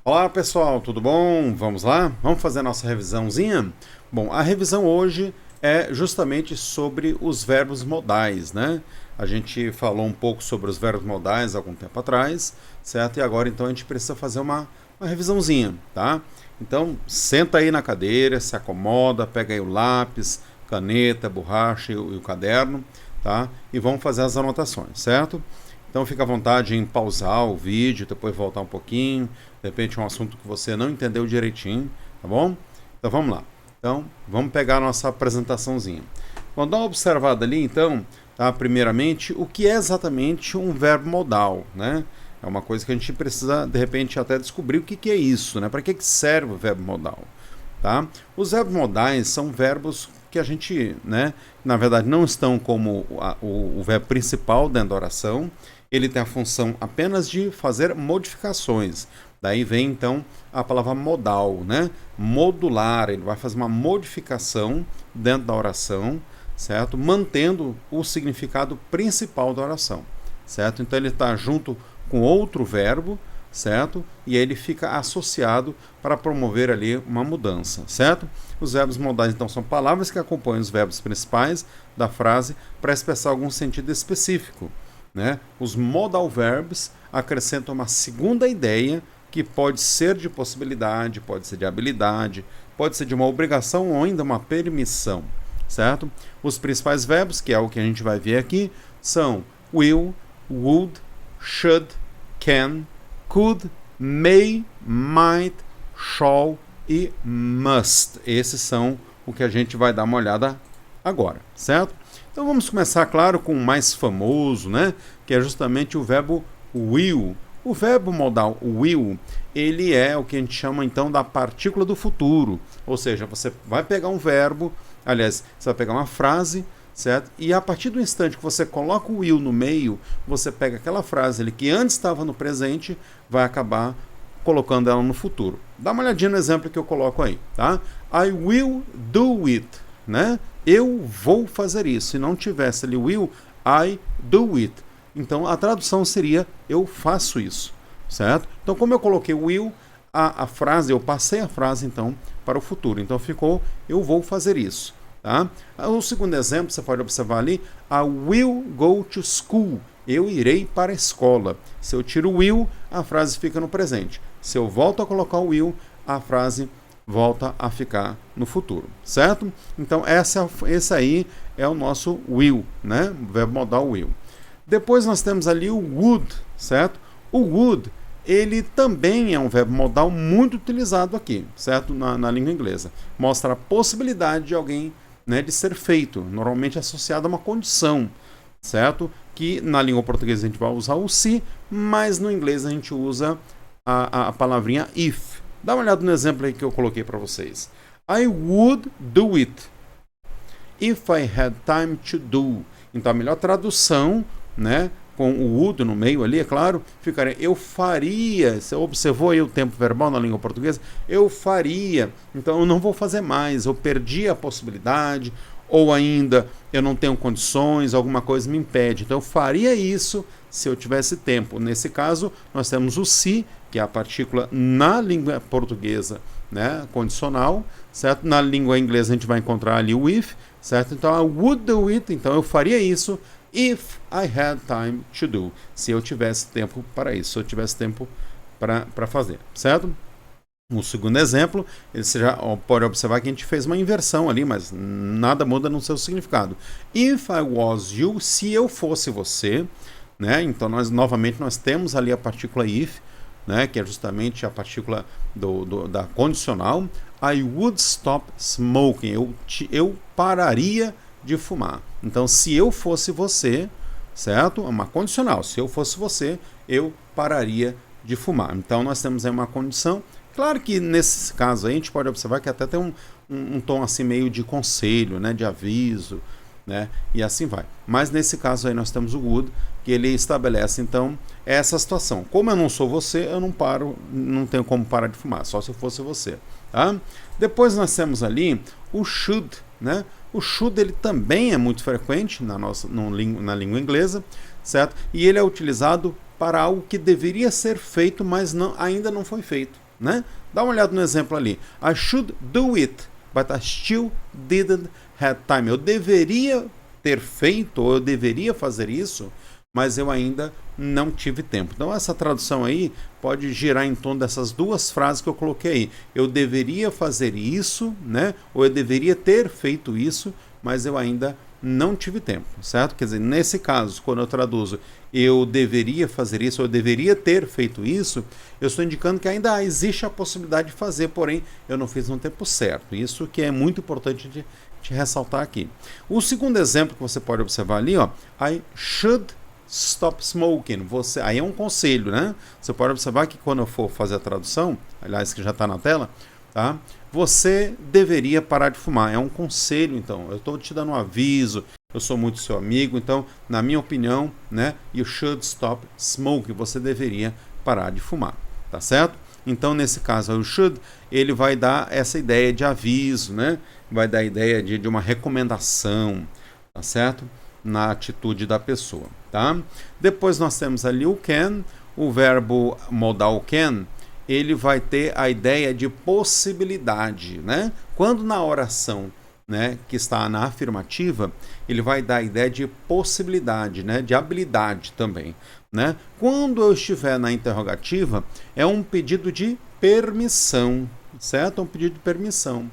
Olá pessoal, tudo bom? Vamos lá? Vamos fazer a nossa revisãozinha? Bom, a revisão hoje é justamente sobre os verbos modais, né? A gente falou um pouco sobre os verbos modais há algum tempo atrás, certo? E agora então a gente precisa fazer uma revisãozinha, tá? Então senta aí na cadeira, se acomoda, pega aí o lápis, caneta, borracha e o caderno, tá? E vamos fazer as anotações, certo? Então fica à vontade em pausar o vídeo, depois voltar um pouquinho, de repente um assunto que você não entendeu direitinho, tá bom? Então vamos lá. Então vamos pegar a nossa apresentaçãozinha. Vamos dar uma observada ali então, tá? Primeiramente, o que é exatamente um verbo modal, né? É uma coisa que a gente precisa de repente até descobrir o que é isso, né? Para que serve o verbo modal, tá? Os verbos modais são verbos que a gente, né, na verdade não estão como o verbo principal dentro da oração. Ele tem a função apenas de fazer modificações. Daí vem então a palavra modal, né? Modular, ele vai fazer uma modificação dentro da oração, certo? Mantendo o significado principal da oração, certo? Então ele está junto com outro verbo, certo? E ele fica associado para promover ali uma mudança, certo? Os verbos modais então são palavras que acompanham os verbos principais da frase para expressar algum sentido específico, né? Os modal verbs acrescentam uma segunda ideia que pode ser de possibilidade, pode ser de habilidade, pode ser de uma obrigação ou ainda uma permissão, certo? Os principais verbos, que é o que a gente vai ver aqui, são will, would, should, can, could, may, might, shall e must. Esses são o que a gente vai dar uma olhada agora, certo? Então vamos começar, claro, com o mais famoso, né? Que é justamente o verbo will. O verbo modal will, ele é o que a gente chama então da partícula do futuro. Ou seja, você vai pegar um verbo, aliás, você vai pegar uma frase, certo? E a partir do instante que você coloca o will no meio, você pega aquela frase ali que antes estava no presente, vai acabar colocando ela no futuro. Dá uma olhadinha no exemplo que eu coloco aí, tá? I will do it, né? Eu vou fazer isso. Se não tivesse ali will, I do it. Então a tradução seria eu faço isso, certo? Então como eu coloquei will, a frase, eu passei a frase então para o futuro. Então ficou eu vou fazer isso, tá? O segundo exemplo, você pode observar ali, I will go to school. Eu irei para a escola. Se eu tiro o will, a frase fica no presente. Se eu volto a colocar o will, a frase volta a ficar no futuro, certo? Então esse aí é o nosso will, né? O verbo modal will. Depois nós temos ali o would, certo? O would, ele também é um verbo modal muito utilizado aqui, certo? Na língua inglesa. Mostra a possibilidade de alguém, né, de ser feito, normalmente associado a uma condição, certo? Que na língua portuguesa a gente vai usar o se, mas no inglês a gente usa a palavrinha if. Dá uma olhada no exemplo aí que eu coloquei para vocês. I would do it if I had time to do. Então a melhor tradução, né, com o would no meio ali, é claro, ficaria eu faria. Você observou aí o tempo verbal na língua portuguesa? Eu faria. Então eu não vou fazer mais. Eu perdi a possibilidade, ou ainda eu não tenho condições, alguma coisa me impede. Então eu faria isso se eu tivesse tempo. Nesse caso, nós temos o se, que é a partícula na língua portuguesa, né, condicional, certo? Na língua inglesa a gente vai encontrar ali o if, certo? Então I would do it, então eu faria isso if I had time to do. Se eu tivesse tempo para isso, se eu tivesse tempo para fazer, certo? Um segundo exemplo, você já pode observar que a gente fez uma inversão ali, mas nada muda no seu significado. If I was you, se eu fosse você, né? Então novamente nós temos ali a partícula if, né? Que é justamente a partícula da condicional. I would stop smoking. Eu pararia de fumar. Então se eu fosse você, certo? É uma condicional. Se eu fosse você, eu pararia de fumar. Então nós temos aí uma condição. Claro que nesse caso aí a gente pode observar que até tem um tom assim meio de conselho, né, de aviso, né, e assim vai. Mas nesse caso aí nós temos o would, que ele estabelece então essa situação. Como eu não sou você, eu não paro, não tenho como parar de fumar, só se eu fosse você, tá? Depois nós temos ali o should, né? O should ele também é muito frequente na língua inglesa, certo? E ele é utilizado para algo que deveria ser feito, mas ainda não foi feito. né? Dá uma olhada no exemplo ali. I should do it, but I still didn't have time. Eu deveria ter feito, ou eu deveria fazer isso, mas eu ainda não tive tempo. Então essa tradução aí pode girar em torno dessas duas frases que eu coloquei aí. Eu deveria fazer isso, né? Ou eu deveria ter feito isso, mas eu ainda não tive tempo, certo? Quer dizer, nesse caso, quando eu traduzo eu deveria fazer isso, ou eu deveria ter feito isso, eu estou indicando que ainda existe a possibilidade de fazer, porém eu não fiz no tempo certo. Isso que é muito importante de ressaltar aqui. O segundo exemplo que você pode observar ali, ó, I should stop smoking. Aí é um conselho, né? Você pode observar que quando eu for fazer a tradução, aliás, que já está na tela, tá? Você deveria parar de fumar. É um conselho, então. Eu estou te dando um aviso. Eu sou muito seu amigo, então, na minha opinião, né? You should stop smoking. Você deveria parar de fumar, tá certo? Então, nesse caso, o should, ele vai dar essa ideia de aviso, né? Vai dar a ideia de uma recomendação, tá certo? Na atitude da pessoa, tá? Depois nós temos ali o can, o verbo modal can, ele vai ter a ideia de possibilidade, né? Quando na oração, né, que está na afirmativa, ele vai dar a ideia de possibilidade, né, de habilidade também, né? Quando eu estiver na interrogativa, é um pedido de permissão, certo? É um pedido de permissão,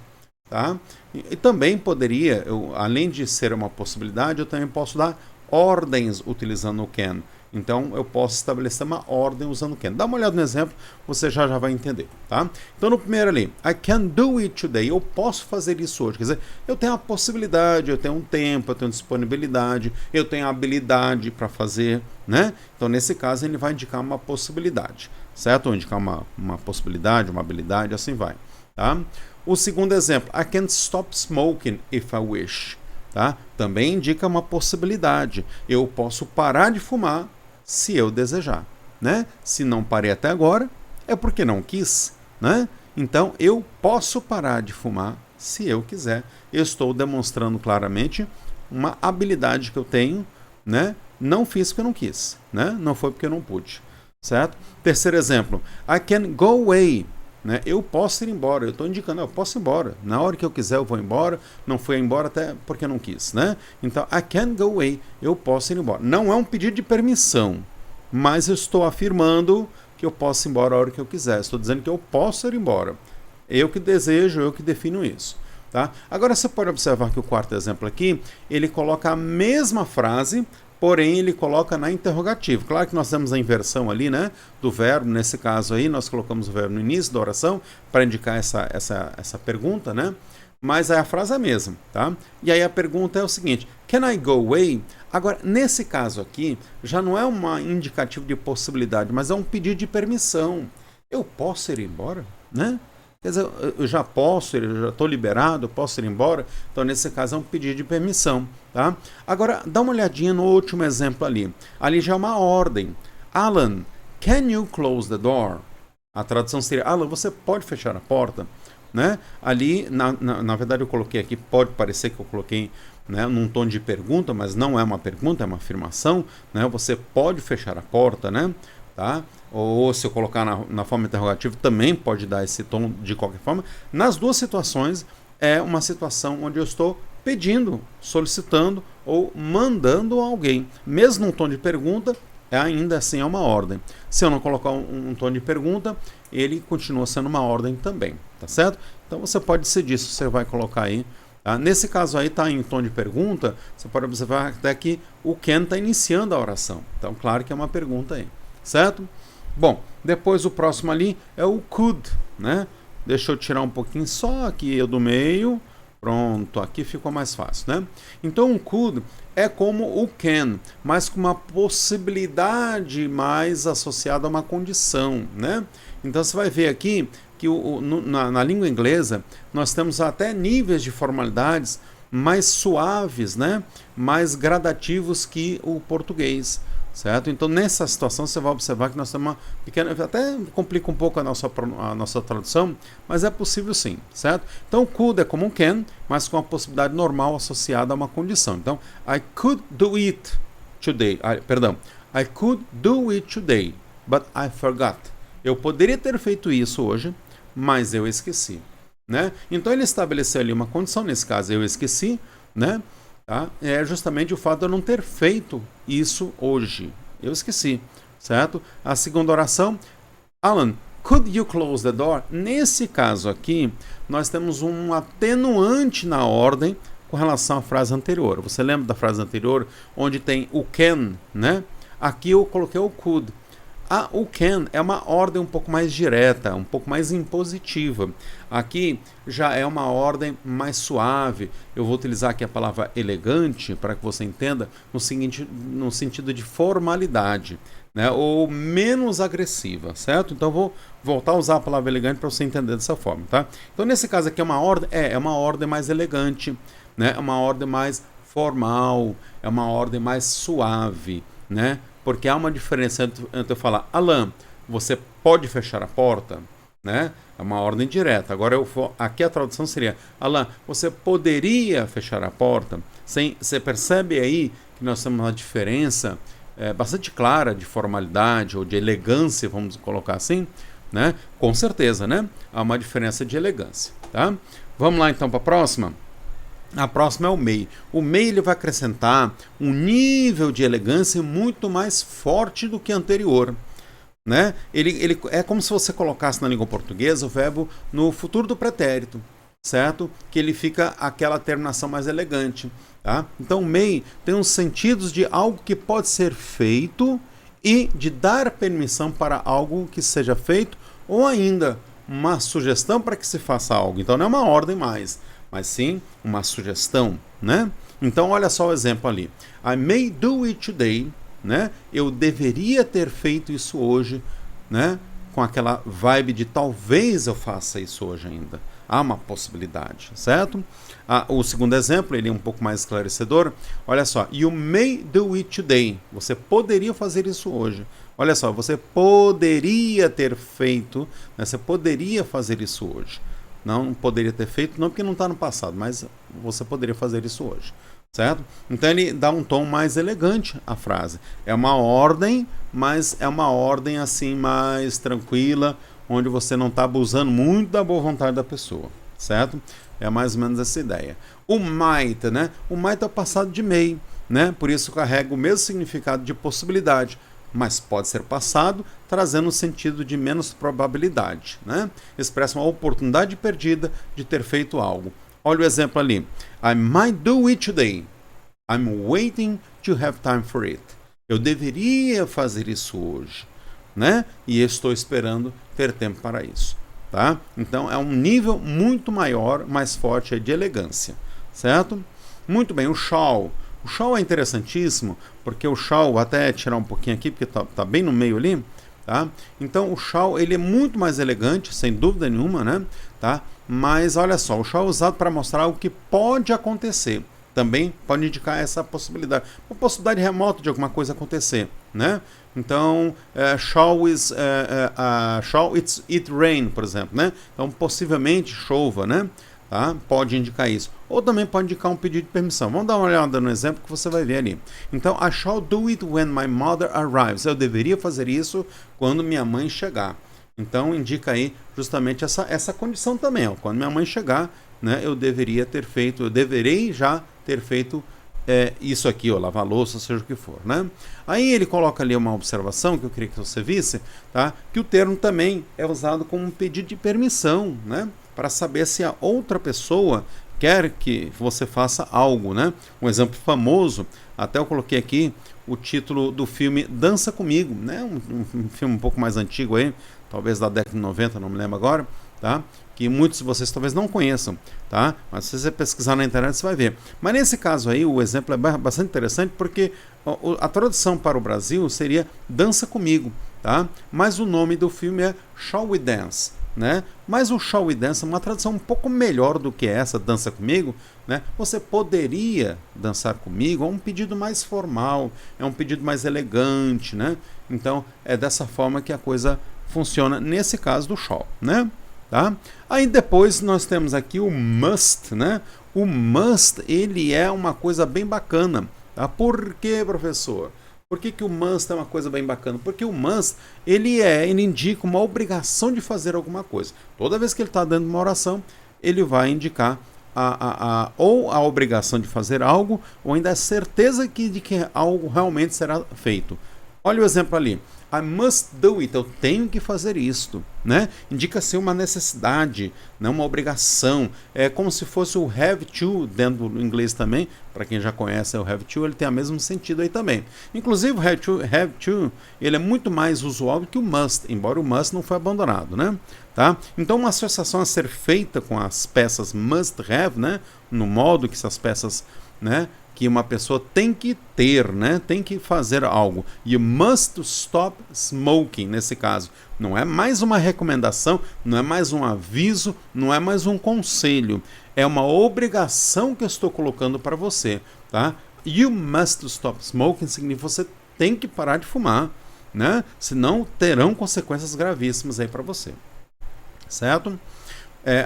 tá? E também poderia, além de ser uma possibilidade, eu também posso dar ordens utilizando o can. Então, eu posso estabelecer uma ordem usando o can. Dá uma olhada no exemplo, você já vai entender, tá? Então, no primeiro ali, I can do it today. Eu posso fazer isso hoje. Quer dizer, eu tenho a possibilidade, eu tenho um tempo, eu tenho disponibilidade, eu tenho a habilidade para fazer, né? Então, nesse caso, ele vai indicar uma possibilidade, certo? Ou indicar uma possibilidade, uma habilidade, assim vai, tá? O segundo exemplo, I can stop smoking if I wish. Tá? Também indica uma possibilidade. Eu posso parar de fumar se eu desejar, né? Se não parei até agora, é porque não quis, né? Então, eu posso parar de fumar se eu quiser. Eu estou demonstrando claramente uma habilidade que eu tenho, né? Não fiz porque eu não quis, né? Não foi porque eu não pude, certo? Terceiro exemplo, I can go away. Né? Eu posso ir embora, eu estou indicando, eu posso ir embora. Na hora que eu quiser, eu vou embora. Não fui embora até porque não quis, né? Então, I can go away, eu posso ir embora. Não é um pedido de permissão, mas eu estou afirmando que eu posso ir embora a hora que eu quiser. Estou dizendo que eu posso ir embora. Eu que desejo, eu que defino isso. Tá? Agora, você pode observar que o quarto exemplo aqui, ele coloca a mesma frase, porém ele coloca na interrogativa. Claro que nós temos a inversão ali, né, do verbo. Nesse caso aí, nós colocamos o verbo no início da oração para indicar essa pergunta, né? Mas aí a frase é a mesma, tá? E aí a pergunta é o seguinte, can I go away? Agora, nesse caso aqui, já não é uma indicativa de possibilidade, mas é um pedido de permissão. Eu posso ir embora, né? Quer dizer, eu já posso, eu já estou liberado, eu posso ir embora. Então, nesse caso, é um pedido de permissão, tá? Agora, dá uma olhadinha no último exemplo ali. Ali já é uma ordem. Alan, can you close the door? A tradução seria, Alan, você pode fechar a porta? Né? Ali, na verdade, eu coloquei aqui, pode parecer que eu coloquei, né, num tom de pergunta, mas não é uma pergunta, é uma afirmação, né? Você pode fechar a porta, né? Tá? Ou se eu colocar na forma interrogativa, também pode dar esse tom de qualquer forma. Nas duas situações, é uma situação onde eu estou pedindo, solicitando ou mandando alguém. Mesmo num tom de pergunta, ainda assim é uma ordem. Se eu não colocar um tom de pergunta, ele continua sendo uma ordem também, tá certo? Então você pode decidir se você vai colocar aí. Tá? Nesse caso aí está em tom de pergunta, você pode observar até que o can está iniciando a oração. Então, claro que é uma pergunta aí, certo? Bom, depois o próximo ali é o could, né? Deixa eu tirar um pouquinho só aqui do meio. Pronto, aqui ficou mais fácil, né? Então, o could é como o can, mas com uma possibilidade mais associada a uma condição, né? Então, você vai ver aqui que na língua inglesa nós temos até níveis de formalidades mais suaves, né? Mais gradativos que o português. Certo? Então, nessa situação, você vai observar que nós temos uma pequena... Até complica um pouco a nossa tradução, mas é possível sim, certo? Então, o could é como um can, mas com a possibilidade normal associada a uma condição. Então, I could do it today. I could do it today, but I forgot. Eu poderia ter feito isso hoje, mas eu esqueci, né? Então ele estabeleceu ali uma condição, nesse caso eu esqueci, né? Tá? É justamente o fato de eu não ter feito isso hoje. Eu esqueci, certo? A segunda oração, Alan, could you close the door? Nesse caso aqui, nós temos um atenuante na ordem com relação à frase anterior. Você lembra da frase anterior, onde tem o can, né? Aqui eu coloquei o could. O can é uma ordem um pouco mais direta, um pouco mais impositiva. Aqui já é uma ordem mais suave. Eu vou utilizar aqui a palavra elegante para que você entenda no sentido de formalidade, né? Ou menos agressiva, certo? Então eu vou voltar a usar a palavra elegante para você entender dessa forma, tá? Então nesse caso aqui é uma ordem mais elegante, né? É uma ordem mais formal, é uma ordem mais suave, né? Porque há uma diferença entre eu falar, Alan, você pode fechar a porta, né? É uma ordem direta. Agora aqui a tradução seria, Alan, você poderia fechar a porta? Você percebe aí que nós temos uma diferença bastante clara de formalidade ou de elegância, vamos colocar assim, né? Com certeza, né? Há uma diferença de elegância, tá? Vamos lá então para a próxima. A próxima é o may. O may ele vai acrescentar um nível de elegância muito mais forte do que o anterior, né? Ele é como se você colocasse na língua portuguesa o verbo no futuro do pretérito, certo? Que ele fica aquela terminação mais elegante, tá? Então o may tem uns sentidos de algo que pode ser feito e de dar permissão para algo que seja feito ou ainda uma sugestão para que se faça algo. Então não é uma ordem mais, mas sim uma sugestão, né? Então olha só o exemplo ali. I may do it today, né? Eu deveria ter feito isso hoje, né? Com aquela vibe de talvez eu faça isso hoje ainda. Há uma possibilidade, certo? O segundo exemplo, ele é um pouco mais esclarecedor. Olha só, you may do it today. Você poderia fazer isso hoje. Olha só, você poderia ter feito, né? Você poderia fazer isso hoje. Não poderia ter feito, não porque não está no passado, mas você poderia fazer isso hoje, certo? Então ele dá um tom mais elegante à frase. É uma ordem, mas é uma ordem assim mais tranquila, onde você não está abusando muito da boa vontade da pessoa, certo? É mais ou menos essa ideia. O might, né? O might é o passado de may, né? Por isso carrega o mesmo significado de possibilidade, mas pode ser passado, trazendo um sentido de menos probabilidade, né? Expressa uma oportunidade perdida de ter feito algo. Olha o exemplo ali. I might do it today. I'm waiting to have time for it. Eu deveria fazer isso hoje, né? E estou esperando ter tempo para isso, tá? Então é um nível muito maior, mais forte de elegância, certo? Muito bem, o shall. O shall é interessantíssimo, porque o shall, vou até tirar um pouquinho aqui, porque tá bem no meio ali, tá? Então o shall, ele é muito mais elegante, sem dúvida nenhuma, né? Tá? Mas olha só, o shall é usado para mostrar algo que pode acontecer. Também pode indicar essa possibilidade. Uma possibilidade remota de alguma coisa acontecer, né? Então, shall it rain, por exemplo, né? Então, possivelmente chova, né? Tá? Pode indicar isso. Ou também pode indicar um pedido de permissão. Vamos dar uma olhada no exemplo que você vai ver ali. Então, I shall do it when my mother arrives. Eu deveria fazer isso quando minha mãe chegar. Então, indica aí justamente essa condição também. Ó. Quando minha mãe chegar, né, eu deverei já ter feito isso aqui, ó, lavar louça, seja o que for, né? Aí ele coloca ali uma observação que eu queria que você visse, tá? Que o termo também é usado como um pedido de permissão, né? Para saber se a outra pessoa quer que você faça algo, né? Um exemplo famoso, até eu coloquei aqui o título do filme Dança Comigo, né? Um filme um pouco mais antigo aí, talvez da década de 90, não me lembro agora, tá? Que muitos de vocês talvez não conheçam, tá? Mas se você pesquisar na internet você vai ver. Mas nesse caso aí o exemplo é bastante interessante porque a tradução para o Brasil seria Dança Comigo, tá? Mas o nome do filme é Shall We Dance, né? Mas o Shall We Dance é uma tradução um pouco melhor do que essa, Dança Comigo, né? Você poderia dançar comigo, é um pedido mais formal, é um pedido mais elegante, né? Então é dessa forma que a coisa funciona nesse caso do shall, né? Tá? Aí depois nós temos aqui o must, né? O must, ele é uma coisa bem bacana, tá? Por quê, professor? Por que o must é uma coisa bem bacana? Porque o must, ele indica uma obrigação de fazer alguma coisa. Toda vez que ele está dentro de uma oração, ele vai indicar ou a obrigação de fazer algo, ou ainda a certeza de que algo realmente será feito. Olha o exemplo ali. I must do it. Eu tenho que fazer isto, né? Indica-se uma necessidade, não uma obrigação. É como se fosse o have to dentro do inglês também. Para quem já conhece o have to, ele tem o mesmo sentido aí também. Inclusive o have to, ele é muito mais usual do que o must, embora o must não foi abandonado, né? Tá? Então uma associação a ser feita com as peças must have, né? No modo que essas peças, né? Que uma pessoa tem que ter, né? Tem que fazer algo. You must stop smoking, nesse caso. Não é mais uma recomendação, não é mais um aviso, não é mais um conselho. É uma obrigação que eu estou colocando para você, tá? You must stop smoking significa que você tem que parar de fumar, né? Senão terão consequências gravíssimas aí para você. Certo?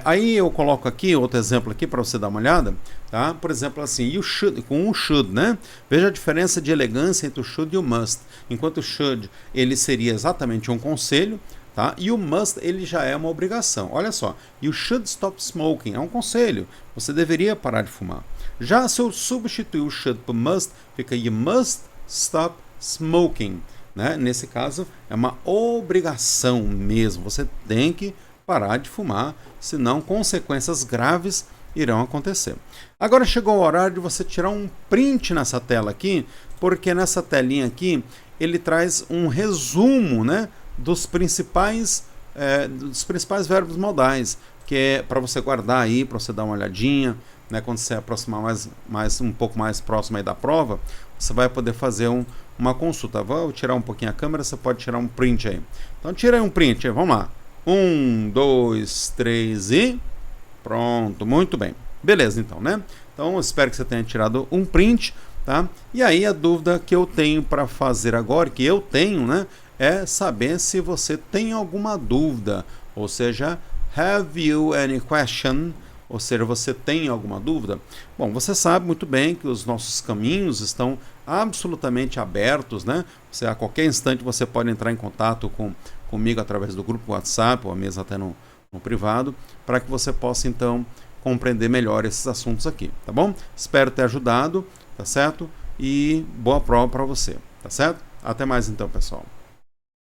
Aí eu coloco aqui outro exemplo aqui para você dar uma olhada, tá? Por exemplo, assim, you should, com o should, né? Veja a diferença de elegância entre o should e o must. Enquanto o should, ele seria exatamente um conselho, tá? E o must, ele já é uma obrigação. Olha só, you should stop smoking, é um conselho. Você deveria parar de fumar. Já se eu substituir o should por must, fica you must stop smoking, né? Nesse caso, é uma obrigação mesmo. Você tem que parar de fumar, senão consequências graves irão acontecer. Agora chegou o horário de você tirar um print nessa tela aqui, porque nessa telinha aqui ele traz um resumo, né, dos principais verbos modais, que é para você guardar aí, para você dar uma olhadinha, né, quando você aproximar um pouco mais próximo aí da prova, você vai poder fazer uma consulta. Vou tirar um pouquinho a câmera, você pode tirar um print aí. Então tira aí um print, aí, vamos lá. 1, 2, 3 e pronto, muito bem. Beleza, então, né? Então, eu espero que você tenha tirado um print, tá? E aí, a dúvida que eu tenho para fazer agora, que eu tenho, né? É saber se você tem alguma dúvida. Ou seja, have you any question? Ou seja, você tem alguma dúvida? Bom, você sabe muito bem que os nossos caminhos estão absolutamente abertos, né? A qualquer instante você pode entrar em contato comigo através do grupo WhatsApp, ou mesmo até no privado, para que você possa, então, compreender melhor esses assuntos aqui, tá bom? Espero ter ajudado, tá certo? E boa prova para você, tá certo? Até mais então, pessoal.